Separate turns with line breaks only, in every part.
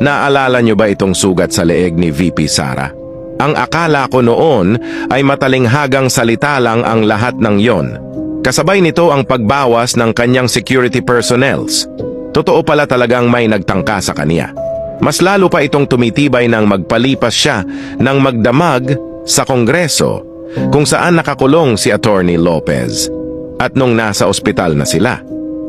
Naalala nyo ba itong sugat sa leeg ni VP Sara? Ang akala ko noon ay matalinghagang salita lang ang lahat ng yon. Kasabay nito ang pagbawas ng kanyang security personnels. Totoo pala talagang may nagtangka sa kanya. Mas lalo pa itong tumitibay nang magpalipas siya ng magdamag sa Kongreso kung saan nakakulong si Attorney Lopez. At nung nasa ospital na sila,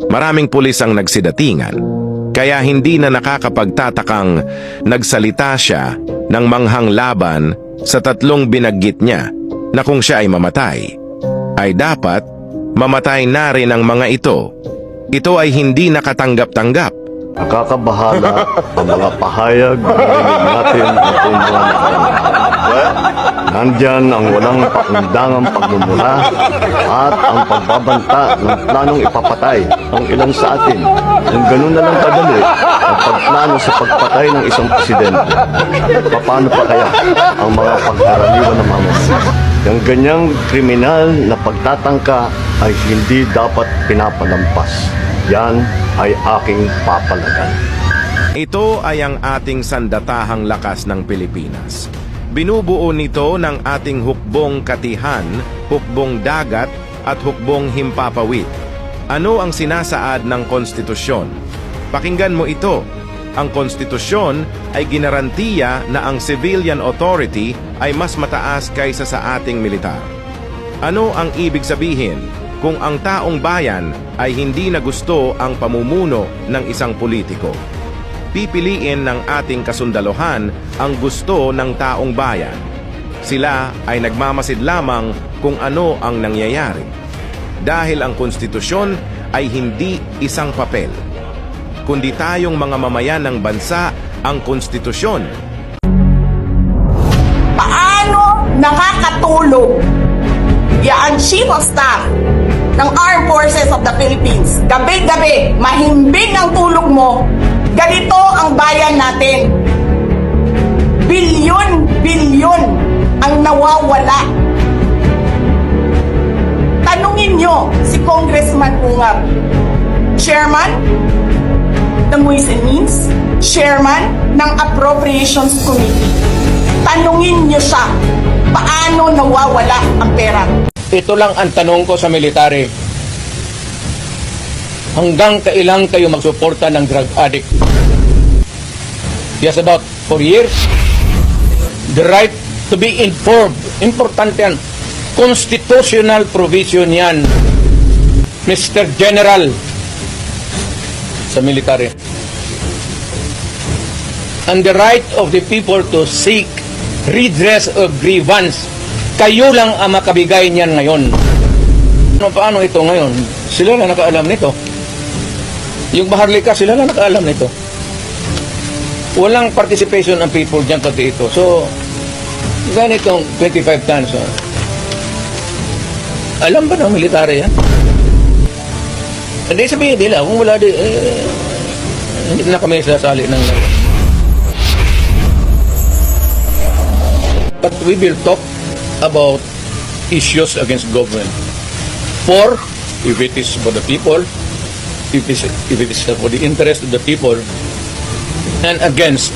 maraming pulis ang nagsidatingan. Kaya hindi na nakakapagtatakang nagsalita siya ng manghang laban sa tatlong binaggit niya na kung siya ay mamatay, ay dapat mamatay na rin ang mga ito. Ito ay hindi nakatanggap-tanggap.
Nakakabahala ang mga pahayag na narinig natin noong mga nakaraan. Nandyan ang walang pakundangang pagmumura at ang pagbabanta ng planong ipapatay ang ilan sa atin. Kung ganun na lang kadali ang pagplano sa pagpatay ng isang presidente, paano pa kaya ang mga pagkaraniwan ng mamamayan? Yung ganyang kriminal na pagtatangka ay hindi dapat pinapalampas. Yan ay aking papalagan.
Ito ay ang ating sandatahang lakas ng Pilipinas. Binubuo nito ng ating hukbong katihan, hukbong dagat at hukbong himpapawid. Ano ang sinasaad ng konstitusyon? Pakinggan mo ito. Ang konstitusyon ay ginarantiya na ang civilian authority ay mas mataas kaysa sa ating militar. Ano ang ibig sabihin kung ang taong bayan ay hindi na gusto ang pamumuno ng isang politiko? Pipiliin ng ating kasundaluhan ang gusto ng taong bayan. Sila ay nagmamasid lamang kung ano ang nangyayari. Dahil ang konstitusyon ay hindi isang papel, kundi tayong mga mamayan ng bansa ang konstitusyon.
Paano nakakatulog ang Chief of Staff ng Armed Forces of the Philippines? Gabi-gabi, mahimbing ang tulog mo. Ganito ang bayan natin. Bilyon-bilyon ang nawawala. Tanungin nyo si Congressman Ungab, Chairman ng Ways and Means, Chairman ng Appropriations Committee. Tanungin nyo siya, paano nawawala ang pera?
Ito lang ang tanong ko sa military. Hanggang kailan kayo magsuporta ng drug addict? Yes, about 4 years. The right to be informed. Importante yan. Constitutional provision yan, Mr. General, sa military. And the right of the people to seek redress of grievance. Kayo lang ang makabigay niyan ngayon. Paano ito ngayon? Sila lang nakaalam nito. Yung Maharlika, sila lang nakaalam nito. Walang participation ng people dyan pati ito. So, ganitong 25 tons. Alam ba ng military yan? Hindi sabihin nila, kung wala di, hindi na kami sasali ng... But we will talk about issues against government. For, if it is for the people, if it is for the interest of the people, and against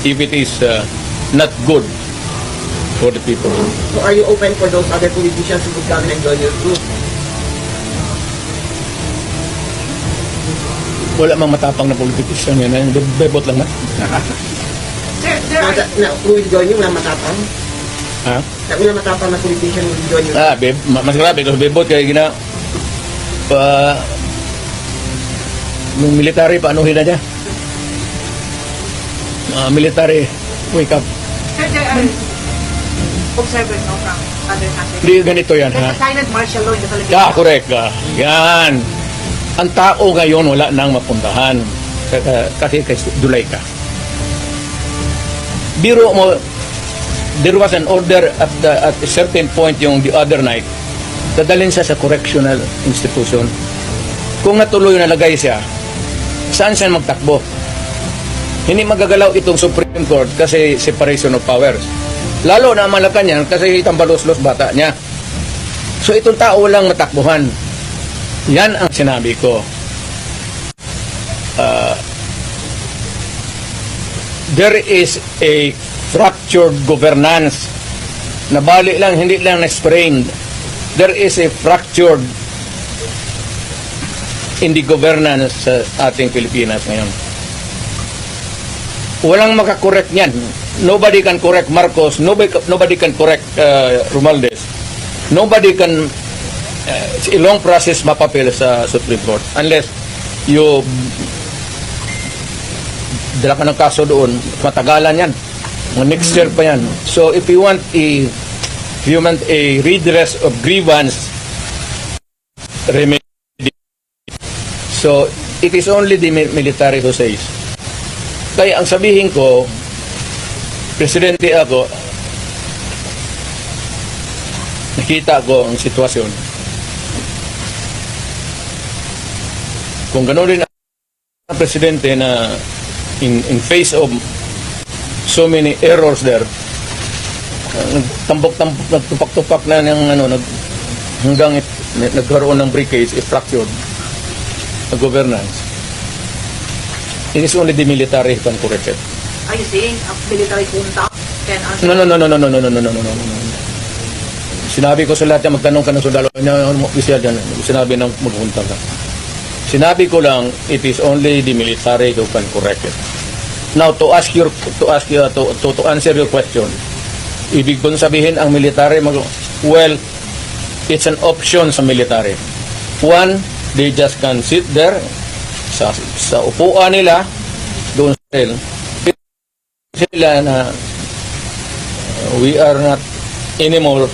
if it is not good for the people.
So are you open for those other politicians who would come and join your group?
Wala mang matapang na politician yan. Bebot lang na.
Who will join you? Wala matapang?
Ha?
Wala matapang na politician who will join you?
Mas grabe. Kasi bebot kaya gina... yung military, paanuhin na niya. Military, wake up.
Observer no from other countries.
Hindi ganito yan, ha?
Silent martial law in the Philippines.
Correct ka. Yan. Ang tao ngayon wala nang mapuntahan. Kasi dulay ka. Biro mo, there was an order at a certain point yung the other night, dadalhin siya sa correctional institution. Kung natuloy na lagay siya, saan siya magtakbo? Hindi magagalaw itong Supreme Court kasi separation of powers. Lalo na ang Malacanang kasi itambalos-los bata niya. So itong tao lang matakbuhan. Yan ang sinabi ko. there is a fractured governance. Nabali lang, hindi lang na-sprained. There is a fractured in the governance sa ating Pilipinas ngayon. Walang makakorek niyan. Nobody can correct Marcos. Nobody can correct Romualdez. Nobody can it's a long process mapapil sa Supreme Court unless you dala ka ng kaso doon, matagalan yan. Next year pa yan. So if you want a redress of grievance remedy, so it is only the military who says. Kaya ang sabihin ko, presidente ako, nakita ko ang sitwasyon. Kung gano'n rin ang presidente na in face of so many errors there, nagtambok-tambok, nagtupak-tupak na ng hanggang nagkaroon ng breakage, fractured na governance. It is only the military who can correct it.
Are you saying a military junta can answer?
No. Sinabi ko sa lahat na magtanong ka ng sundalo niya, opisyal dyan, sinabi ng magpunta ka. Sinabi ko lang, it is only the military who can correct it. Now, to answer your question, ibig kong sabihin ang military, well, it's an option sa military. One, they just can sit there sa upuan nila doon sa jail. Sila na we are not anymore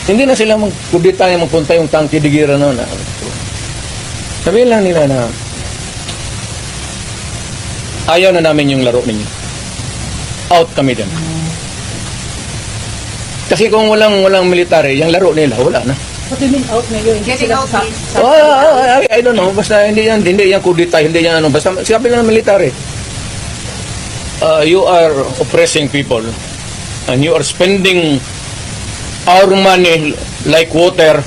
hindi na sila magkudita yung magpunta yung tangki digira noon. Sabihin lang nila na ayaw na namin yung laro ninyo. Out kami din. Kasi kung walang military, yung laro nila, wala na.
What do you mean out ngayon?
Getting out, please.
I don't know. Basta hindi yan kudita, hindi yan ano. Basta sabi lang ng military. You are oppressing people and you are spending our money like water.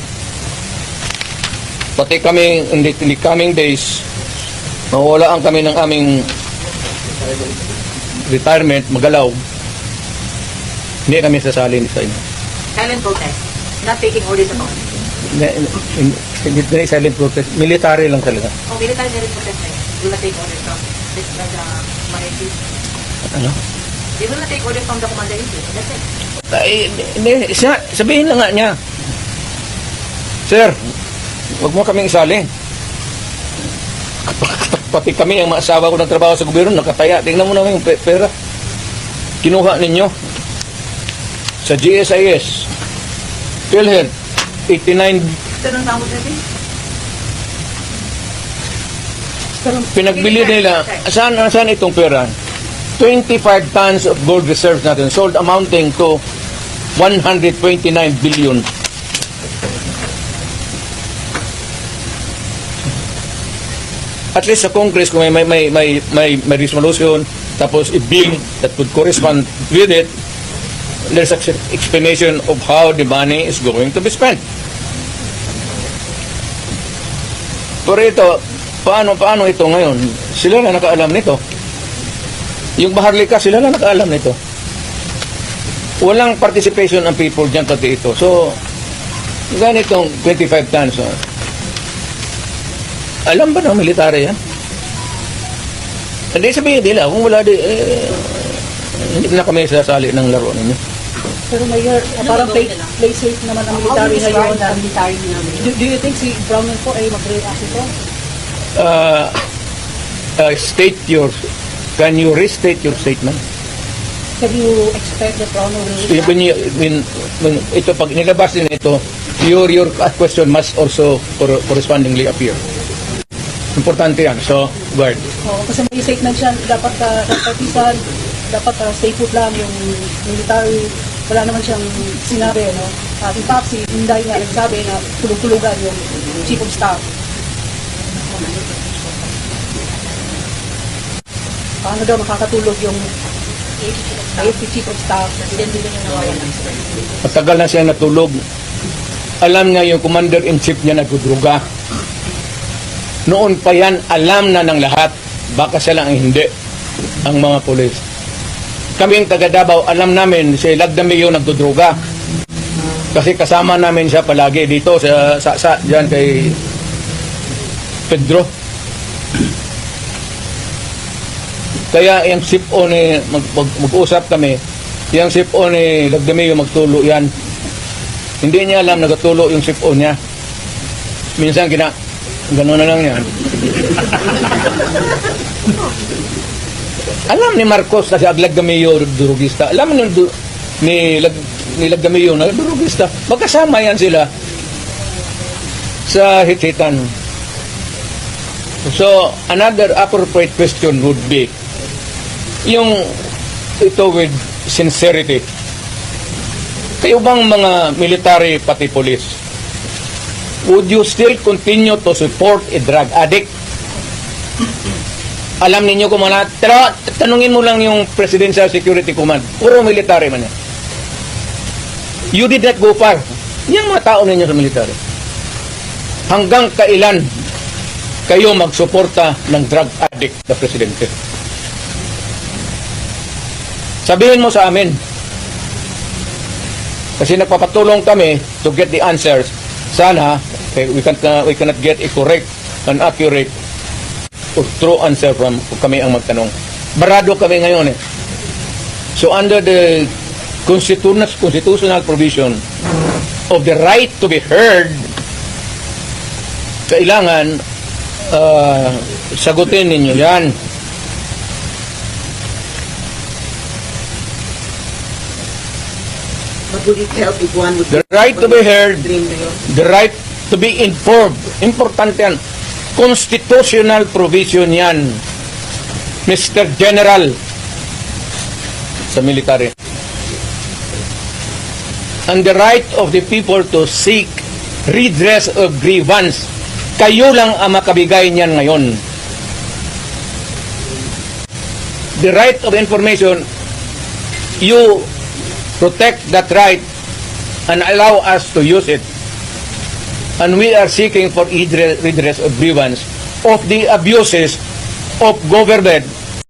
Pati kami in the coming days, mawalaan kami ng aming retirement, magalaw. Hindi kami sasali sa inyo.
Silent protest. Not taking orders at all.
Hindi silent protest. Military lang talaga.
Oh, military silent protest eh. Will not take orders from this commander-in-chief.
Ano?
They will not take orders from the commander-in-chief. That's it.
Ay, hindi, sabihin lang nga niya. Sir, huwag mo kaming isali. Pati kami, ang maasawa ko ng trabaho sa gobyerno, nakataya. Tingnan mo naman yung pera. Kinuha ninyo. Sa GSIS, PhilHealth, 89,
Ganun na ako sabi.
pinagbili nila. Saan itong pera? 25 tons of gold reserves natin sold amounting to 129 billion. At least sa Congress kung may resolution tapos i-bill that would correspond with it, there's an explanation of how the money is going to be spent. Pero ito, paano ito ngayon? Sila na nakaalam nito. Yung Maharlika, sila na nakaalam nito. Walang participation ng people dyan pati ito. So, ganitong 25 tons. Alam ba ng military yan? Hindi sabihin nila, kung wala hindi na kami sasali ng laro ninyo.
Pero Mayor, parang play safe naman ang military ngayon. Do you think si Brownell po ay mag-react ito?
Can you restate your statement?
Can you expect that Brownell will
When ito pag nilabas din ito, your question must also correspondingly appear. Importante yan. So, guard.
kasi may statement siya, dapat partisan, dapat stay put lang yung military. Wala naman siyang sinabi, no? At in fact, si Inday nga nagsabi na tulog-tulugan yung chief of staff. Paano daw makakatulog yung AFP chief of staff?
Matagal na siya natulog. Alam niya yung commander-in-chief niya nagdudruga. Noon pa yan, alam na ng lahat. Baka sila ang hindi, ang mga pulis. Kaming taga Davao, alam namin si Lagdameo nagdudruga. Kasi kasama namin siya palagi dito sa dyan kay Pedro. Kaya yung SIPO ni mag-usap kami, yung SIPO ni Lagdameo magtulo yan. Hindi niya alam nagtulo yung SIPO niya. Minsan gano'n na lang yan. Alam ni Marcos na si Lagdameo durugista. Alam ni Lagdameo na durugista. Magkasama yan sila sa hit-hitan. So, another appropriate question would be, yung ito with sincerity. Kayo bang mga military pati police, would you still continue to support a drug addict? Alam ninyo kung mga, pero tanungin mo lang yung Presidential Security Command, puro military man yan. You did not go far. Yan mga tao ninyo sa military. Hanggang kailan kayo magsuporta ng drug addict na presidente? Sabihin mo sa amin. Kasi nagpapatulong kami to get the answers. Sana we cannot get a correct and accurate or true answer from kami ang magtanong. Barado kami ngayon eh. So under the constitutional provision of the right to be heard, kailangan sagutin ninyo yan.
But would it help if one would...
The right to be heard,
Dream na yun?
the right to be informed. Importante yan. Constitutional provision yan, Mr. General sa military. And the right of the people to seek redress of grievance. Kayo lang ang makabigay niyan ngayon. The right of information, you protect that right and allow us to use it. And we are seeking for redress of grievance of the abuses of government